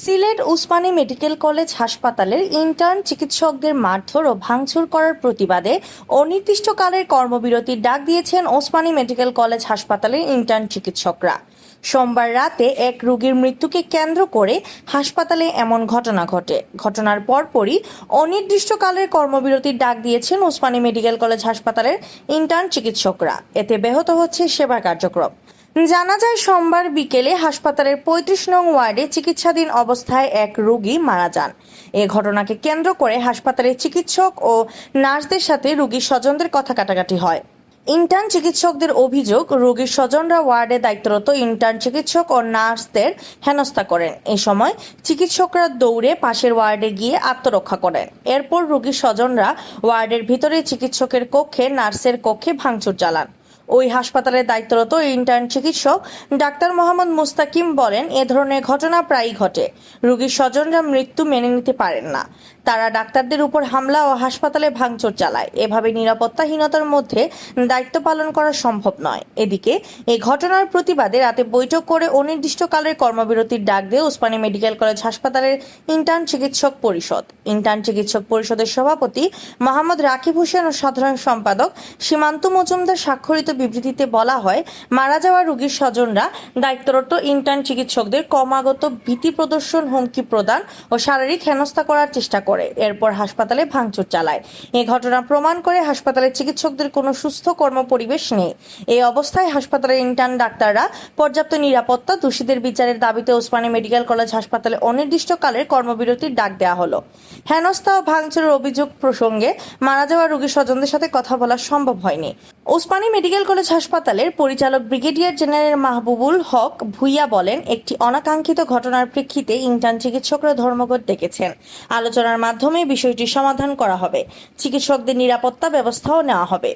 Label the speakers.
Speaker 1: Sylhet Osmani medical college হাসপাতালের intern চিকিৎসকদের মারধর ও ভাঙচুর করার প্রতিবাদে অনির্দিষ্টকালের কর্মবিরতির ডাক দিয়েছেন ওসমানী মেডিকেল কলেজ হাসপাতালের ইন্টার্ন চিকিৎসকরা। সোমবার রাতে এক রোগীর মৃত্যুকে কেন্দ্র করে হাসপাতালে এমন ঘটনা ঘটে। ঘটনার পরপরই অনির্দিষ্টকালের কর্মবিরতির ডাক দিয়েছেন ওসমানী মেডিকেল কলেজ হাসপাতালের ইন্টার্ন চিকিৎসকরা। এতে ব্যাহত হচ্ছে সেবা কার্যক্রম। জানা যায়, সোমবার বিকেলে হাসপাতালের ৩৫ নং ওয়ার্ডে চিকিৎসাধীন অবস্থায় এক রোগী মারা যান। এ ঘটনাকে কেন্দ্র করে হাসপাতালের চিকিৎসক ও নার্সদের সাথে রোগীর স্বজনদের কথা কাটাকাটি হয়। ইন্টার্ন চিকিৎসকদের অভিযোগ, রোগীর স্বজনরা ওয়ার্ডে দায়িত্বরত ইন্টার্ন চিকিৎসক ও নার্সদের হেনস্থা করেন। এ সময় চিকিৎসকরা দৌড়ে পাশের ওয়ার্ডে গিয়ে আত্মরক্ষা করেন। এরপর রোগীর স্বজনরা ওয়ার্ডের ভিতরে চিকিৎসকের কক্ষে, নার্সের কক্ষে ভাঙচুর চালান। ওই হাসপাতালের দায়িত্বরত ইন্টার্ন চিকিৎসক ডাক্তার মোহাম্মদ মুস্তাকিম বলেন, এ ধরনের ঘটনা প্রায়ই ঘটে। রোগীর স্বজনরা মৃত্যু মেনে নিতে পারেন না। তারা ডাক্তারদের উপর হামলা ও হাসপাতালে ভাঙচুর চালায়। এভাবে নিরাপত্তাহীনতার মধ্যে দায়িত্ব পালন করা সম্ভব নয়। এদিকে এই ঘটনার প্রতিবাদে রাতে বৈঠক করে অনির্দিষ্টকালের কর্মবিরতির ডাক দিয়ে ওসমানী মেডিকেল কলেজ হাসপাতালের ইন্টার্ন চিকিৎসক পরিষদ। ইন্টার্ন চিকিৎসক পরিষদের সভাপতি মোহাম্মদ রাকিব হোসেন ও সাধারণ সম্পাদক সীমান্ত মজুমদার স্বাক্ষরিত বিবৃতিতে বলা হয়, মারা যাওয়া রোগীর স্বজনরা দায়িত্বরত ইন্টার্ন চিকিৎসকদের ক্রমাগত ভীতি প্রদর্শন, হুমকি প্রদান ও শারীরিক হেনস্থা করার চেষ্টা করে। এরপর হাসপাতালে ভাঙচুর চালায়। এই ঘটনা প্রমাণ করে হাসপাতালের চিকিৎসকদের কোনো সুস্থ কর্ম পরিবেশ নেই। এই অবস্থায় হাসপাতালের ইন্টার্ন ডাক্তাররা পর্যাপ্ত নিরাপত্তা, দোষীদের বিচারের দাবিতে ওসমানী মেডিকেল কলেজ হাসপাতালে অনির্দিষ্টকালের কর্মবিরতির ডাক দেওয়া হলো। হেনস্থা ও ভাঙচুরের অভিযোগ প্রসঙ্গে মারা যাওয়া রোগীর স্বজনদের সাথে কথা বলা সম্ভব হয়নি। ওসমানী মেডিকেল কলেজ হাসপাতালের পরিচালক ব্রিগেডিয়ার জেনারেল মাহবুবুল হক ভুইয়া বলেন, একটি অনাকাঙ্ক্ষিত ঘটনার প্রেক্ষিতে ইন্টার্ন চিকিৎসকরা ধর্মঘট ডেকেছেন। আলোচনার মাধ্যমে বিষয়টি সমাধান করা হবে। চিকিৎসকদের নিরাপত্তা ব্যবস্থাও নেওয়া হবে।